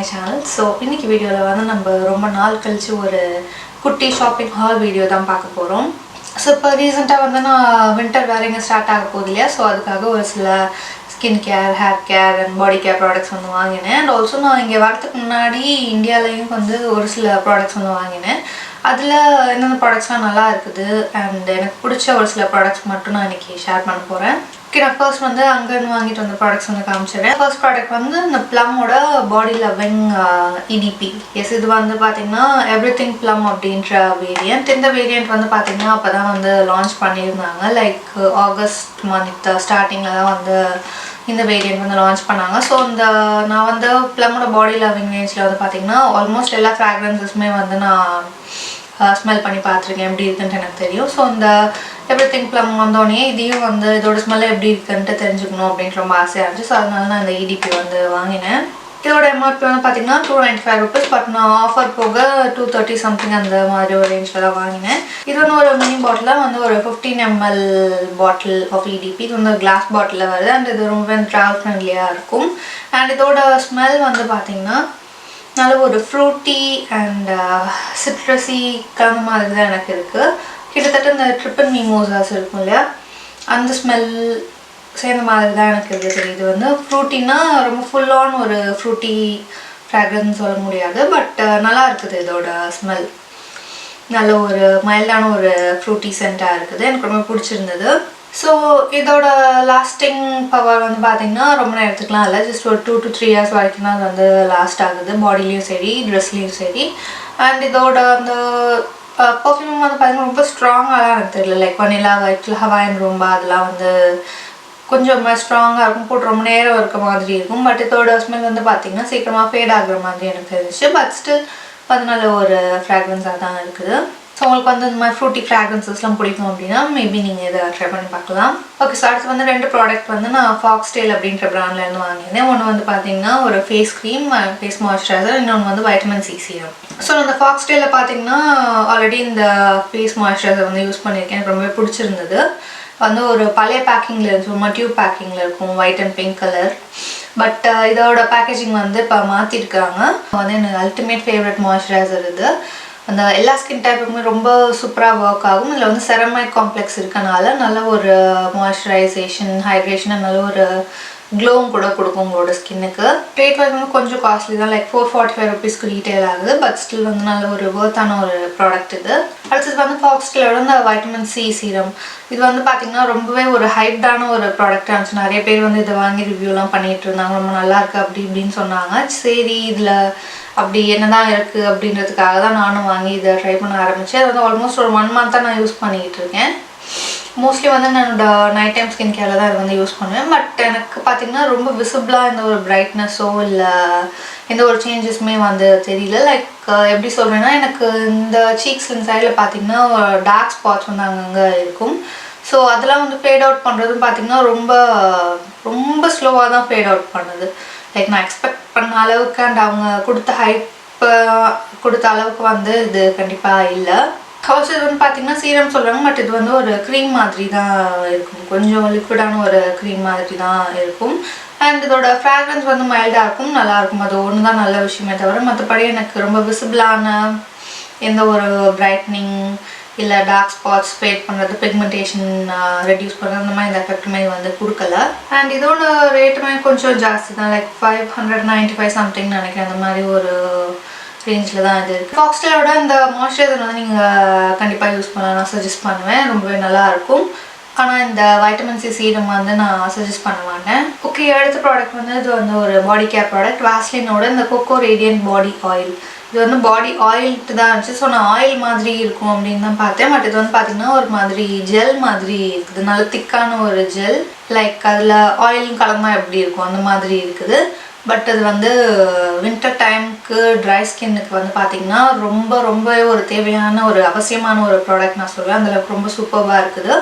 my channel. So இன்னைக்கு வீடியோல வந்து நம்ம ரொம்ப நாள் கழிச்சு ஒரு குட்டி ஷாப்பிங் ஹால் வீடியோ தான் பார்க்க போறோம். So இப்போ ரீசன்ட்டா வந்து நான் வின்டர் வேரிங் ஸ்டார்ட் ஆக போகுது இல்லையா, ஸோ அதுக்காக ஒரு சில skin care, hair care and body care products வந்து வாங்கினேன். அண்ட் ஆல்சோ நான் இங்கே வரதுக்கு முன்னாடி இந்தியாவிலையும் வந்து ஒரு சில ப்ராடக்ட்ஸ் வந்து வாங்கினேன். அதில் என்னென்ன ப்ராடக்ட்ஸ்லாம் நல்லா இருக்குது அண்ட் எனக்கு பிடிச்ச ஒரு சில ப்ராடக்ட்ஸ் மட்டும் நான் இன்றைக்கி ஷேர் பண்ண போகிறேன். ஓகே, நான் ஃபர்ஸ்ட் வந்து அங்கேருந்து வாங்கிட்டு வந்த ப்ராடக்ட்ஸ் வந்து காமிச்சிடுறேன். ஃபர்ஸ்ட் ப்ராடக்ட் வந்து இந்த ப்ளம்மோட பாடி லவ்விங் இடிபி. எஸ், இது வந்து பார்த்திங்கன்னா எவ்ரிதிங் ப்ளம் அப்படின்ற வேரியண்ட். இந்த வேரியண்ட் வந்து பார்த்திங்கன்னா அப்போ தான் வந்து லான்ச் பண்ணியிருந்தாங்க. லைக் ஆகஸ்ட் மந்த் ஸ்டார்டிங்கில் தான் வந்து இந்த வேரியண்ட் வந்து லான்ச் பண்ணாங்க. ஸோ இந்த நான் வந்து ப்ளம்மோட பாடி லவ்விங் ரேஞ்சில் வந்து பார்த்திங்கன்னா ஆல்மோஸ்ட் எல்லா ஃப்ராக்ரன்ஸஸுமே வந்து நான் ஸ்மெல் பண்ணி பார்த்துருக்கேன், எப்படி இருக்குன்ட்டு எனக்கு தெரியும். ஸோ இந்த எவ்ரிதிங் ப்ளம் வந்தோடனே இதையும் வந்து இதோட ஸ்மெல் எப்படி இருக்குன்ட்டு தெரிஞ்சுக்கணும் அப்படின்ட்டு ரொம்ப ஆசையாக இருந்துச்சு. ஸோ அதனால நான் இந்த இடிபி வந்து வாங்கினேன். இதோட எம்ஆர்பி வந்து பார்த்திங்கன்னா 295 rupees. பட் நான் ஆஃபர் போக 230 சம்திங் அந்த மாதிரி ஒரு ரேஞ்சில் தான் வாங்கினேன். இது வந்து ஒரு மினி பாட்டில் வந்து ஒரு 15 ml பாட்டில் ஆஃப் இடிபி. இது வந்து கிளாஸ் பாட்டிலில் வருது அண்ட் இது ரொம்ப ட்ராவல் ஃப்ரெண்ட்லியாக இருக்கும். அண்ட் இதோட ஸ்மெல் வந்து பார்த்திங்கன்னா நல்ல ஒரு ஃப்ரூட்டி அண்ட் சிட்ரஸி கலந்த மாதிரி தான் எனக்கு இருக்குது. கிட்டத்தட்ட இந்த ட்ரிப்பிள் மிமோசாஸ் இருக்கும் இல்லையா, அந்த ஸ்மெல் சேர்ந்த மாதிரி தான் எனக்கு இருக்குது. இது வந்து ஃப்ரூட்டின்னா ரொம்ப ஃபுல்லான ஒரு ஃப்ரூட்டி ஃப்ராக்ரன்ஸ் சொல்ல முடியாது, பட் நல்லா இருக்குது. இதோட ஸ்மெல் நல்ல ஒரு மைல்டான ஒரு ஃப்ரூட்டி சென்ட்டாக இருக்குது. எனக்கு ரொம்ப பிடிச்சிருந்தது. ஸோ இதோட லாஸ்டிங் பவர் வந்து பார்த்திங்கன்னா ரொம்ப நேரத்துக்குலாம் இல்லை, ஜஸ்ட் ஒரு 2 to 3 years வரைக்கும் தான் அது வந்து லாஸ்ட் ஆகுது, பாடிலையும் சரி ட்ரெஸ்லேயும் சரி. அண்ட் இதோட அந்த பர்ஃப்யூம் வந்து பார்த்திங்கன்னா ரொம்ப ஸ்ட்ராங்காலாம் எனக்கு தெரியல. லைக் வனிலா, ஒயிட், ஹவாயன் ரூம்பா அதெல்லாம் வந்து கொஞ்சம் ஸ்ட்ராங்காக இருக்கும், போட்டு ரொம்ப நேரம் இருக்க மாதிரி இருக்கும். பட் இதோட ஸ்மெல் வந்து பார்த்திங்கன்னா சீக்கிரமாக ஃபேட் ஆகுற மாதிரி எனக்கு தெரிஞ்சிச்சு. பட் ஸ்டில் அதனால ஒரு ஃப்ராக்ரன்ஸாக தான் இருக்குது. ஸோ உங்களுக்கு வந்து இந்த மாதிரி ஃப்ரூட்டி ஃப்ராக்ரன்ஸஸ்லாம் பிடிக்கும் அப்படின்னா மேபி நீங்கள் இதை ட்ரை பண்ணி பார்க்கலாம். ஓகே, ஸோ அடுத்து வந்து 2 ப்ராடக்ட் வந்து நான் ஃபாக்ஸ்டேல் அப்படின்ற ப்ராண்ட்லேருந்து வாங்கியிருந்தேன். ஒன்று வந்து பார்த்திங்கன்னா ஒரு ஃபேஸ் க்ரீம், ஃபேஸ் மாய்ஸ்சரைசர், இன்னொன்று வந்து வைட்டமின் சி சீரம். ஸோ அந்த ஃபாக்ஸ்டேலில் பார்த்திங்கன்னா ஆல்ரெடி இந்த ஃபேஸ் மாய்ஸ்சரைசர் வந்து யூஸ் பண்ணியிருக்கேன். எனக்கு ரொம்பவே பிடிச்சிருந்தது. வந்து ஒரு பழைய பேக்கிங்கில் இருந்துச்சு, சும்மா டியூப் பேக்கிங்கில் இருக்கும், white and pink colour. But இதோட பேக்கேஜிங் வந்து இப்போ மாற்றிருக்காங்க. வந்து எனக்கு அல்டிமேட் ஃபேவரட் மாய்ஸ்சரைசர் இது. அந்த எல்லா ஸ்கின் டைப்புக்குமே ரொம்ப சூப்பராக ஒர்க் ஆகும். இதில் வந்து செரமைட் காம்ப்ளெக்ஸ் இருக்கனால நல்ல ஒரு மாய்ஸ்சரைசேஷன், ஹைட்ரேஷன், நல்ல ஒரு க்ளோவும் கூட கொடுக்கும் உங்களோட ஸ்கின்னுக்கு. ரேட் வந்து கொஞ்சம் காஸ்ட்லி தான், லைக் 445 rupeesக்கு ரீட்டெயில் ஆகுது. பட் ஸ்டில் வந்து நல்ல ஒரு ஒர்த்தான ஒரு ப்ராடக்ட் இது. அடுத்தது வந்து ஃபாக்ஸ்டேலோட இந்த வைட்டமின் சி சீரம். இது வந்து பார்த்திங்கன்னா ரொம்பவே ஒரு ஹைப்டான ஒரு ப்ராடக்டாக இருந்துச்சு. நிறைய பேர் வந்து இதை வாங்கி ரிவ்யூலாம் பண்ணிகிட்டு இருந்தாங்க, ரொம்ப நல்லா இருக்குது அப்படி இப்படின்னு சொன்னாங்க. சரி, இதில் அப்படி என்ன தான் இருக்குது அப்படின்றதுக்காக தான் நானும் வாங்கி இதை ட்ரை பண்ண ஆரம்பித்தேன். அது வந்து ஆல்மோஸ்ட் ஒரு 1 month நான் யூஸ் பண்ணிக்கிட்டு இருக்கேன். மோஸ்ட்லி வந்து என்னோட நைட் டைம் ஸ்கின் கேரில் தான் இது வந்து யூஸ் பண்ணுவேன். பட் எனக்கு பார்த்திங்கன்னா ரொம்ப விசிபிளாக எந்த ஒரு பிரைட்னஸோ இல்லை எந்த ஒரு சேஞ்சஸுமே வந்து தெரியல. லைக் எப்படி சொல்கிறேன்னா, எனக்கு இந்த சீக்ஸ் இந்த சைடில் பார்த்திங்கன்னா டார்க் ஸ்பாட்ஸ் வந்து அங்கங்கே இருக்கும். ஸோ அதெல்லாம் வந்து ஃபேட் அவுட் பண்ணுறதும் பார்த்திங்கன்னா ரொம்ப ரொம்ப ஸ்லோவாக தான் ஃபேட் அவுட் பண்ணுது. லைக் நான் எக்ஸ்பெக்ட் பண்ண அளவுக்கு அண்ட் அவங்க கொடுத்த ஹைப்பு கொடுத்த அளவுக்கு வந்து இது கண்டிப்பாக இல்லை. ஆல்சோ இது வந்து பார்த்திங்கன்னா சீரம் சொல்கிறாங்க, பட் இது வந்து ஒரு க்ரீம் மாதிரி தான் இருக்கும், கொஞ்சம் லிக்விடான ஒரு க்ரீம் மாதிரி தான் இருக்கும். அண்ட் இதோட ஃப்ராக்ரன்ஸ் வந்து மைல்டாக இருக்கும், நல்லாயிருக்கும். அது ஒன்று தான் நல்ல விஷயமே தவிர மற்றபடி எனக்கு ரொம்ப விசிபிளான எந்த ஒரு பிரைட்னிங் இல்லை டார்க் ஸ்பாட்ஸ் ஃபேட் பண்ணுறது, பிக்மெண்டேஷன் ரெடியூஸ் பண்ணுறது, அந்த மாதிரி இந்த எஃபெக்ட்டுமே வந்து கொடுக்கல. அண்ட் இதோட ரேட்டுமே கொஞ்சம் ஜாஸ்தி தான், லைக் 595 சம்திங் நினைக்கிறேன். அந்த மாதிரி ஒரு ரேஞ்சில் தான் இது இருக்குது. ஃபாக்ஸ்டேலோட இந்த மாய்ஸ்சரைசர் வந்து நீங்கள் கண்டிப்பாக யூஸ் பண்ணலாம், நான் சஜஸ்ட் பண்ணுவேன், ரொம்பவே நல்லாயிருக்கும். ஆனால் இந்த வைட்டமின் சி சீரம் வந்து நான் சஜஸ்ட் பண்ண மாட்டேன். ஓகே, அடுத்த ப்ராடக்ட் வந்து இது வந்து ஒரு பாடி கேர் ப்ராடக்ட், வாஸ்லினோட இந்த கோகோ ரேடியன்ட் பாடி ஆயில். இது வந்து பாடி ஆயில்ட்டு தான் இருந்துச்சு. ஸோ நான் ஆயில் மாதிரி இருக்கும் அப்படின்னு தான் பார்த்தேன். பட் இது வந்து பார்த்திங்கன்னா ஒரு மாதிரி ஜெல் மாதிரி இருக்குது, நல்ல திக்கான ஒரு ஜெல். லைக் அதில் ஆயில் கலந்தா எப்படி இருக்கும் அந்த மாதிரி இருக்குது. பட் அது வந்து வின்டர் டைமுக்கு ட்ரை ஸ்கின்னுக்கு வந்து பார்த்திங்கன்னா ரொம்ப ஒரு தேவையான ஒரு அவசியமான ஒரு ப்ராடக்ட் நான் சொல்லுவேன். அதில் ரொம்ப சூப்பராக இருக்குது.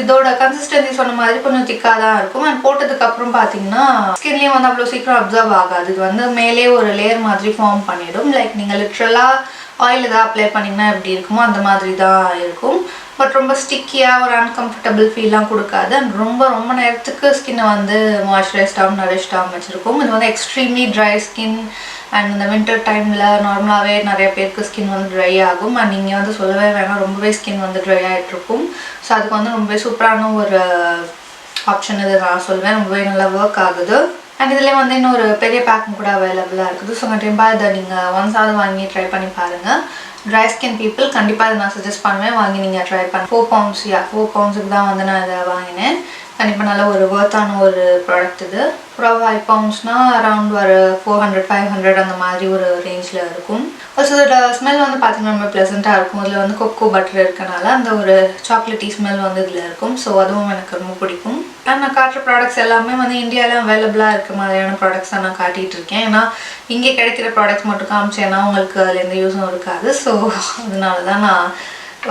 இதோட கன்சிஸ்டன்சி சொன்ன மாதிரி கொஞ்சம் திக்காக தான் இருக்கும். அண்ட் போட்டதுக்கப்புறம் பார்த்திங்கன்னா ஸ்கின்லேயும் வந்து அவ்வளோ சீக்கிரம் அப்சர்வ் ஆகாது. இது வந்து மேலே ஒரு லேயர் மாதிரி ஃபார்ம் பண்ணிடும். லைக் நீங்கள் லிட்ரலாக ஆயில் எதாவது அப்ளை பண்ணிங்கன்னா எப்படி இருக்குமோ அந்த மாதிரி தான் இருக்கும். பட் ரொம்ப ஸ்டிக்கியாக ஒரு அன்கம்ஃபர்டபுள் ஃபீல்லாம் கொடுக்காது. அண்ட் ரொம்ப நேரத்துக்கு ஸ்கின்னை வந்து மாய்ஸ்சரைஸ்டாகவும் நரிஷ்டாகவும் வச்சுருக்கும். இது வந்து எக்ஸ்ட்ரீம்லி ட்ரை ஸ்கின் அண்ட் இந்த வின்டர் டைமில் நார்மலாகவே நிறைய பேருக்கு ஸ்கின் வந்து ட்ரை ஆகும். அண்ட் நீங்கள் வந்து சொல்லவே வேணாம், ரொம்பவே ஸ்கின் வந்து ட்ரை ஆகிட்ருக்கும். ஸோ அதுக்கு வந்து ரொம்பவே சூப்பரான ஒரு ஆப்ஷன் இது நான் சொல்லுவேன். ரொம்பவே நல்லா ஒர்க் ஆகுது. அண்ட் இதுலேயே வந்து இன்னொரு பெரிய பேக்கும் கூட அவைலபிளாக இருக்குது. ஸோ கண்டிப்பாக இதை நீங்கள் ஒன்ஸாவது வாங்கி ட்ரை பண்ணி பாருங்கள். ட்ரை ஸ்கின் பீப்புள் கண்டிப்பாக இதை நான் சஜஸ்ட் பண்ணுவேன், வாங்கி நீங்கள் ட்ரை பண்ண. 4 pounds 4 poundsக்கு தான் வந்து நான் இதை வாங்கினேன். கண்டிப்பாக நல்ல ஒரு ஒர்த்தான ஒரு ப்ராடக்ட் இது. அப்புறம் 5 poundsனால் அரௌண்ட் ஒரு 400-500 அந்த மாதிரி ஒரு ரேஞ்சில் இருக்கும். ஸோ இதோட ஸ்மெல் வந்து பார்த்திங்கன்னா ரொம்ப ப்ளசண்ட்டாக இருக்கும். இதில் வந்து கொக்கோ பட்டர் இருக்கனால அந்த ஒரு சாக்லேட்டி ஸ்மெல் வந்து இதில் இருக்கும். ஸோ அதுவும் எனக்கு ரொம்ப பிடிக்கும். நான் காட்டுற ப்ராடக்ட்ஸ் எல்லாமே வந்து இந்தியாவில் அவைலபிளாக இருக்க மாதிரியான ப்ராடக்ட்ஸ் தான் நான் காட்டிகிட்டு இருக்கேன். ஏன்னா இங்கே கிடைக்கிற ப்ராடக்ட்ஸ் மட்டும் காமிச்சேன்னா உங்களுக்கு அதில் எந்த யூஸும் இருக்காது. ஸோ அதனால தான் நான்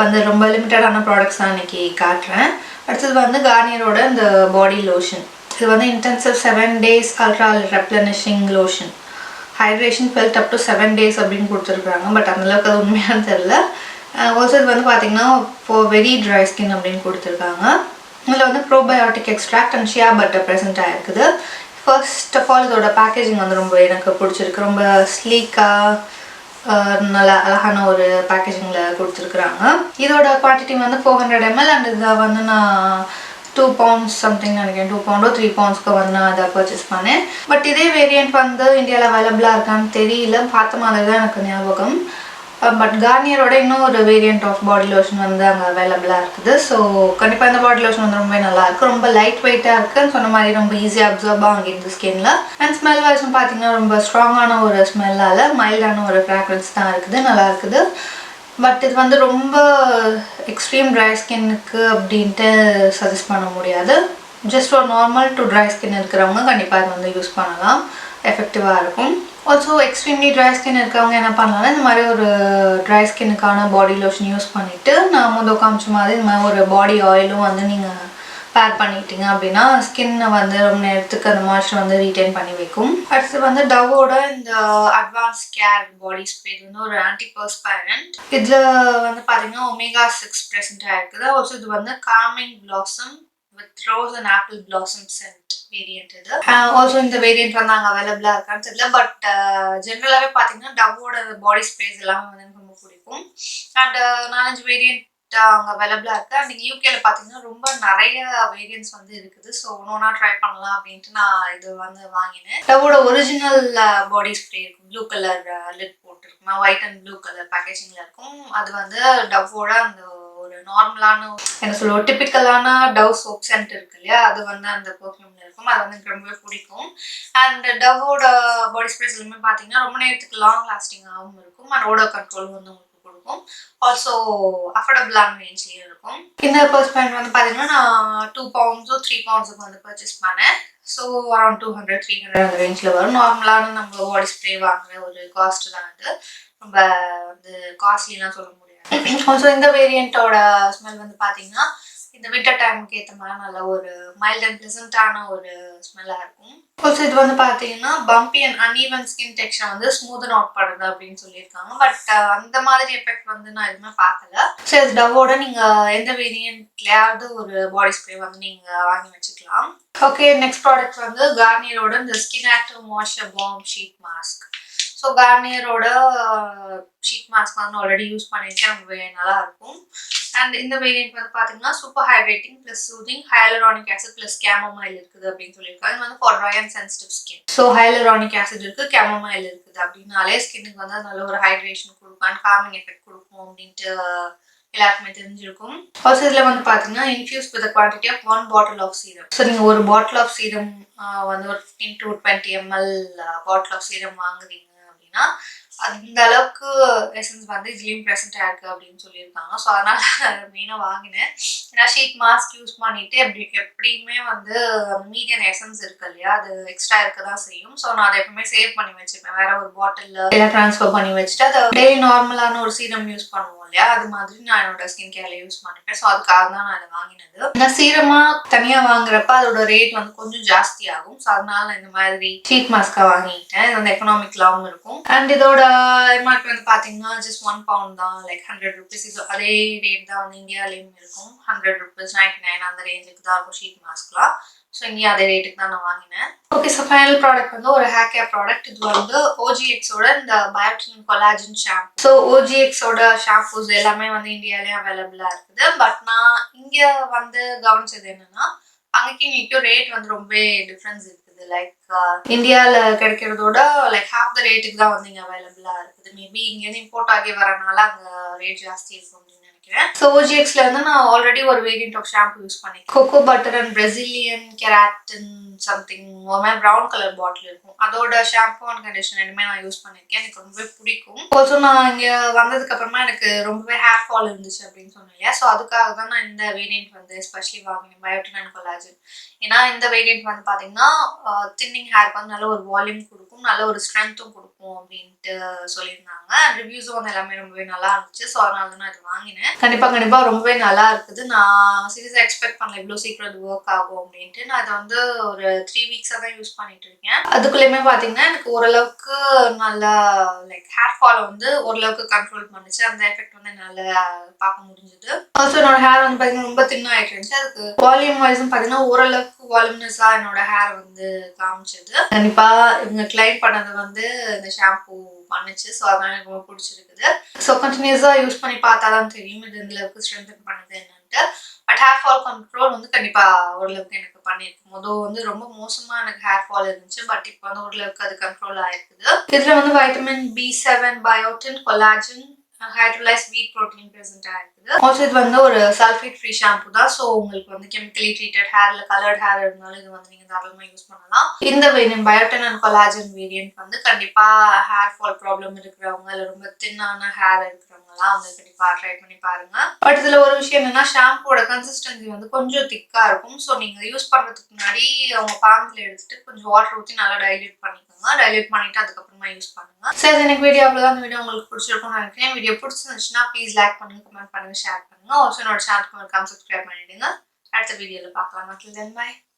வந்து ரொம்ப லிமிட்டடான ப்ராடக்ட்ஸ் தான் இன்றைக்கி காட்டுறேன். அடுத்தது வந்து கார்னியரோட இந்த பாடி லோஷன். இது வந்து intensive 7 days ultra replenishing lotion, hydration felt up to 7 days அப்படின்னு கொடுத்துருக்குறாங்க. பட் அந்தளவுக்கு அது உண்மையானு தெரில. ஆல்சோ இது வந்து பார்த்திங்கன்னா ஃபார் வெரி ட்ரை ஸ்கின் அப்படின்னு கொடுத்துருக்காங்க. இதில் வந்து probiotic extract and Shia butter present ஆகிருக்குது. ஃபர்ஸ்ட் ஆஃப் ஆல் இதோட பேக்கேஜிங் வந்து ரொம்ப எனக்கு பிடிச்சிருக்கு. ரொம்ப ஸ்லீக்காக நல்லா அழகான ஒரு பேக்கேஜிங்கில் கொடுத்துருக்குறாங்க. இதோட குவான்டிட்டி வந்து 400 ml அண்ட் இதை வந்து நான் 2 pounds சம்திங் நினைக்கிறேன், 2 pound 3 poundsக்கு வந்து நான் அதை பர்ச்சேஸ் பண்ணேன். பட் இதே வேரியண்ட் வந்து இந்தியாவில் அவைலபிளாக இருக்கான்னு தெரியல, பார்த்த மாதிரி தான் எனக்கு ஞாபகம். பட் கார்னியரோட இன்னும் ஒரு வேரியண்ட் ஆஃப் பாடி லோஷன் வந்து அங்கே அவைலபிளாக இருக்குது. ஸோ கண்டிப்பாக இந்த பாடி லோஷன் வந்து ரொம்ப நல்லா இருக்குது. ரொம்ப லைட் வெயிட்டாக இருக்குன்னு சொன்ன மாதிரி ரொம்ப ஈஸியாக அப்சர்வ் ஆகிடுது ஸ்கின்ல. அண்ட் ஸ்மெல் வைஸும் பார்த்தீங்கன்னா ரொம்ப ஸ்ட்ராங்கான ஒரு ஸ்மெல்லால் மைல்டான ஒரு ஃப்ராக்ரன்ஸ் தான் இருக்குது, நல்லா இருக்குது. பட் இது வந்து ரொம்ப எக்ஸ்ட்ரீம் ட்ரை ஸ்கின்னுக்கு அப்படின்ட்டு சஜஸ்ட் பண்ண முடியாது. ஜஸ்ட் ஒரு நார்மல் டு ட்ரை ஸ்கின் இருக்கிறவங்க கண்டிப்பாக இது வந்து யூஸ் பண்ணலாம், எஃபெக்டிவாக இருக்கும். ஆல்சோ எக்ஸ்ட்ரீம்லி ட்ரை ஸ்கின் இருக்கவங்க என்ன பண்ணலாம்னா இந்த மாதிரி ஒரு ட்ரை ஸ்கின்னுக்கான பாடி லோஷன் யூஸ் பண்ணிவிட்டு நான் முதல் காமிச்ச மாதிரி இந்த மாதிரி ஒரு பாடி ஆயிலும் வந்து நீங்கள் பேக் பண்ணிட்டீங்க அப்படின்னா ஸ்கின்னை வந்து ரொம்ப நேரத்துக்கு அந்த மாய்ஸ்சர் வந்து ரீட்டைன் பண்ணி வைக்கும். அடுத்து வந்து டவோட இந்த அட்வான்ஸ் கேர் பாடி ஸ்ப்ரே வந்து ஒரு ஆன்டிபர்ஸ்பைரண்ட். இதில் வந்து பார்த்தீங்கன்னா omega-6 ப்ரெசென்ட் ஆகிருக்குது. ஆல்சோ இது வந்து coming blossom with rose and apple blossom scent variant இது. ஆல்சோ இந்த வேரியன்ட் வந்து அங்கே அவைலபிளாக இருக்கான்னு தெரியல. பட் ஜென்ரலாகவே பார்த்தீங்கன்னா டவோட பாடி ஸ்ப்ரேஸ் எல்லாமே வந்து எனக்கு ரொம்ப பிடிக்கும். அண்ட் 4-5 வேரியன்ட் அங்கே அவைலபிளாக இருக்குது. அண்ட் நீங்கள் யூகேல பார்த்தீங்கன்னா ரொம்ப நிறைய வேரியன்ட்ஸ் வந்து இருக்குது. ஸோ ஒன்றா ட்ரை பண்ணலாம் அப்படின்ட்டு நான் இது வந்து வாங்கினேன். டவோட ஒரிஜினல் பாடி ஸ்ப்ரே இருக்கும், ப்ளூ கலர் லிட் போட்டிருக்குமா, ஒயிட் அண்ட் ப்ளூ கலர் பேக்கேஜிங்கில் இருக்கும். அது வந்து டவோட அந்த ஒரு நார்மலான என்ன சொல்லுவோம் டிப்பிக்கலான டவ் சோப் சென்ட் இருக்கு இல்லையா, அது வந்து அந்த பெர்ஃப்யூம்ல இருக்கும். அது வந்து எனக்கு ரொம்பவே பிடிக்கும். அண்ட் டவோட பாடி ஸ்ப்ரேஸ் எல்லாமே பார்த்தீங்கன்னா ரொம்ப நேரத்துக்கு லாங் லாஸ்டிங்காகவும் இருக்கும். அண்ட் ஓடர் கண்ட்ரோல் வந்து உங்களுக்கு கொடுக்கும். ஆல்சோ அஃபோர்டபுளான ரேஞ்ச்லேயும் இருக்கும். இந்த பர்ஸ் பேண்ட் வந்து பார்த்தீங்கன்னா நான் 2 pounds 3 poundsக்கு வந்து பர்ச்சேஸ் பண்ணேன். ஸோ அரௌண்ட் 200-300 அந்த ரேஞ்சில் வரும். நார்மலான நம்ம பாடி ஸ்ப்ரே வாங்குற ஒரு காஸ்ட் தான் அது, ரொம்ப வந்து காஸ்ட்லிலாம் சொல்ல முடியாது. ஆல்சோ இந்த வேரியண்ட்டோட ஸ்மெல் வந்து பார்த்தீங்கன்னா இந்த வின்டர் டைமுக்கு ஏற்ற மாதிரி நல்ல ஒரு மைல்ட் அண்ட் ப்ளசண்ட்டான ஒரு ஸ்மெல்லாக இருக்கும். ஆல்சோ இது வந்து பார்த்தீங்கன்னா bumpy and uneven skin texture வந்து ஸ்மூதன் அவுட் பண்ணுறது அப்படின்னு சொல்லியிருக்காங்க. பட் அந்த மாதிரி எஃபெக்ட் வந்து நான் எதுவுமே பார்க்கல. ஸோ இது டவோட நீங்கள் எந்த வேரியண்ட்லையாவது ஒரு பாடி ஸ்ப்ரே வந்து நீங்கள் வாங்கி வச்சுக்கலாம். ஓகே, நெக்ஸ்ட் ப்ராடக்ட் வந்து கார்னியரோட இந்த skin active moisture balm sheet mask. So கார்னியரோட ஷீட் மாஸ்க் வந்து ஆல்ரெடி யூஸ் பண்ணியிருக்கேன், ரொம்பவே நல்லாயிருக்கும். அண்ட் இந்த வேரியன்ட் வந்து பார்த்தீங்கன்னா super hydrating plus soothing hyaluronic acid plus chamomile இருக்குது அப்படின்னு சொல்லியிருக்காங்க. இது வந்து for dry and sensitive skin. So hyaluronic acid இருக்குது, கேமோமைல் இருக்குது அப்படின்னாலே ஸ்கின்னுக்கு வந்து நல்ல ஒரு ஹைட்ரேஷன் கொடுக்கும் அண்ட் காமிங் எஃபெக்ட் கொடுக்கும் அப்படின்ட்டு எல்லாருக்குமே தெரிஞ்சிருக்கும். ஆல்சோ இதில் வந்து பார்த்தீங்கன்னா infuse with quantity of 1 bottle of serum. So நீங்கள் ஒரு பாட்டில் ஆஃப் சீரம் வந்து ஒரு 15 to 20 ml bottle of serum வாங்குறீங்க அப்படின்னா அந்த அளவுக்கு எசன்ஸ் வந்து இதுலேயும் ப்ரெசென்ட் ஆயிருக்கு அப்படின்னு சொல்லியிருக்காங்க. ஸோ அதனால் மெயினாக வாங்கினேன். ஏன்னா ஷீட் மாஸ்க் யூஸ் பண்ணிவிட்டு எப்படியுமே வந்து மீடியம் எசன்ஸ் இருக்கு இல்லையா, அது எக்ஸ்ட்ரா இருக்க தான் செய்யும். ஸோ நான் அதை எப்பவுமே சேவ் பண்ணி வச்சுப்பேன், வேற ஒரு பாட்டிலில் எல்லாம் ட்ரான்ஸ்ஃபர் பண்ணி வச்சுட்டு அதை டெய்லி நார்மலான ஒரு சீரம் யூஸ் பண்ணுவோம் இல்லையா, அது மாதிரி நான் என்னோட ஸ்கின் கேர்ல யூஸ் பண்ணிப்பேன். ஸோ அதுக்காக தான் நான் இதை வாங்கினது. நான் சீரமா தனியா வாங்குறப்ப அதோட ரேட் வந்து கொஞ்சம் ஜாஸ்தி ஆகும். ஸோ அதனால நான் இந்த மாதிரி ஷீட் மாஸ்கா வாங்கிட்டேன். இது வந்து எக்கனாமிக்லாவும் இருக்கும். அண்ட் இதோட எம்ஆர்பி வந்து பாத்தீங்கன்னா ஜஸ்ட் £1 தான், லைக் ₹100. இது அதே ரேட் தான் வந்து இந்தியாலையும் இருக்கும். ₹100, 99 அந்த ரேஞ்சுக்கு தான் இருக்கும் ஷீட் மாஸ்க்லாம். ஸோ இங்கே அதே ரேட்டுக்கு தான் நான் வாங்கினேன். ஓகே, ஸோ ஃபைனல் ப்ராடக்ட் வந்து ஒரு ஹேர் கேர் ப்ராடக்ட். இது வந்து OGXோட இந்த பயோட்டின் கொலாஜன் ஷாம்பு. ஸோ OGXோட ஷாம்பூஸ் எல்லாமே வந்து இந்தியாலேயும் அவைலபிளாக இருக்குது. பட் நான் இங்கே வந்து கவனிச்சது என்னன்னா, அங்கேயும் இங்கேயும் ரேட் வந்து ரொம்பவே டிஃப்ரென்ஸ் இருக்குது. லைக் இந்தியாவில் கிடைக்கிறதோட லைக் ஹாஃப் த ரேட்டுக்கு தான் வந்து இங்கே அவைலபிளாக இருக்குது. மேபி இங்கேருந்து இம்போர்ட் ஆகி வரனால அங்கே ரேட் ஜாஸ்தி இருக்கும் அப்படின்னு நினைக்கிறேன். ஸோ OGXல வந்து நான் ஆல்ரெடி ஒரு வேரியன்ட் ஆஃப் ஷாம்பு யூஸ் பண்ணேன். Cocoa butter and Brazilian keratin something ஒரு மாதிரி ப்ரௌன் கலர் பாட்டில் இருக்கும். அதோட ஷாம்பு அண்ட் கண்டிஷனர் ரெண்டுமே நான் யூஸ் பண்ணியிருக்கேன். எனக்கு ரொம்பவே பிடிக்கும். ஆல்சோ நான் இங்கே வந்ததுக்கு அப்புறமா எனக்கு ரொம்பவே ஹேர் ஃபால் இருந்துச்சு அப்படின்னு சொன்னேன் இல்லையா, ஸோ அதுக்காக தான் நான் இந்த வேரியன்ட் வந்து எஸ்பெஷலி வாங்கினேன், பயோட்டின் அண்ட் கொலாஜன். ஏன்னா இந்த வேரியன்ட் வந்து பார்த்தீங்கன்னா தின்னிங் ஹேருக்கு வந்து நல்ல ஒரு வால்யூம் கொடுக்கும், நல்ல ஒரு ஸ்ட்ரென்த்தும் கொடுக்கும் அப்படின்ட்டு சொல்லியிருந்தாங்க. ரிவ்யூஸும் வந்து எல்லாமே ரொம்பவே நல்லா இருந்துச்சு. ஸோ அதனால தான் நான் இது வாங்கினேன். கண்டிப்பாக ரொம்பவே நல்லா இருக்குது. நான் சீரியஸாக எக்ஸ்பெக்ட் பண்ணல இவ்வளோ சீக்கிரம் இது ஒர்க் ஆகும் அப்படின்ட்டு. நான் அதை வந்து ஒரு 3 வீக்ஸாக தான் யூஸ் பண்ணிட்டு இருக்கேன். அதுக்குள்ளேயுமே பார்த்தீங்கன்னா எனக்கு ஓரளவுக்கு நல்லா லைக் ஹேர் ஃபாலை வந்து ஓரளவுக்கு கண்ட்ரோல் பண்ணுச்சு. அந்த எஃபெக்ட் வந்து என்னால் பார்க்க முடிஞ்சுது. ஆல்சோ என்னோட ஹேர் வந்து பார்த்தீங்கன்னா ரொம்ப தின் ஆகிட்டு இருந்துச்சு. அதுக்கு வால்யூம் வைஸும் பார்த்தீங்கன்னா ஓரளவுக்கு வால்யூம்னஸாக என்னோட ஹேர் வந்து காமிச்சது. கண்டிப்பாக இவங்க கிளைம் பண்ணது வந்து இந்த ஷாம்பூ பண்ணுச்சு. ஸோ அதனால எனக்கு ரொம்ப பிடிச்சிருக்குது. ஸோ கண்டினியூஸாக யூஸ் பண்ணி பார்த்தா தான் தெரியும் இது இந்த அளவுக்கு ஸ்ட்ரென்தன் பண்ணுது என்னன்ட்டு. பட் ஹேர் ஃபால் கண்ட்ரோல் வந்து கண்டிப்பாக ஓரளவுக்கு எனக்கு பண்ணியிருக்கும். முதல் வந்து ரொம்ப மோசமாக எனக்கு ஹேர் ஃபால் இருந்துச்சு. பட் இப்போ வந்து ஓரளவுக்கு அது கண்ட்ரோல் ஆயிருக்குது. இதில் வந்து vitamin B7, biotin, collagen, hydrolyse வீட் ப்ரோட்டீன் ப்ரெசென்ட் ஆயிருக்குது. ஆல்சோ இது வந்து ஒரு சல்ஃபேட் ஃப்ரீ ஷாம்பு தான். ஸோ உங்களுக்கு வந்து கெமிக்கலி ட்ரீட்டட் ஹேர்ல கலர்ட் ஹேர் இருந்தாலும் இது வந்து நீங்கள் தாராளமாக யூஸ் பண்ணலாம். இந்த variant biotin and collagen variant வந்து கண்டிப்பாக ஹேர் ஃபால் ப்ராப்ளம் இருக்கிறவங்க இல்லை ரொம்ப தின்னான ஹேர் இருக்கிறவங்கலாம் வந்து கண்டிப்பாக ட்ரை பண்ணி பாருங்க. பட் இதில் ஒரு விஷயம் என்னன்னா, ஷாம்பூட கன்சிஸ்டன்சி வந்து கொஞ்சம் திக்காக இருக்கும். ஸோ நீங்கள் யூஸ் பண்ணுறதுக்கு முன்னாடி அவங்க பாம்பில் எடுத்துட்டு கொஞ்சம் வாட்டர் ஊற்றி நல்லா டைல்யூட் பண்ணிக்கோங்க. டைல்யூட் பண்ணிட்டு அதுக்கப்புறமா யூஸ் பண்ணுங்க. சரி, எனக்கு வீடியோ அவ்வளோதான். இந்த வீடியோ உங்களுக்கு பிடிச்சிருக்கும்னு நினைக்கிறேன். வீடியோ பிடிச்சிருந்துச்சுன்னா ப்ளீஸ் லைக் பண்ணுங்க, கமெண்ட் பண்ணுங்க, ஷேர் பண்ணுங்க. ஆல்சோ என்னோட சேனலுக்கு மறக்காம சப்ஸ்கிரைப் பண்ணிடுங்க. அடுத்த வீடியோவில் பார்க்கலாம். Until then, bye.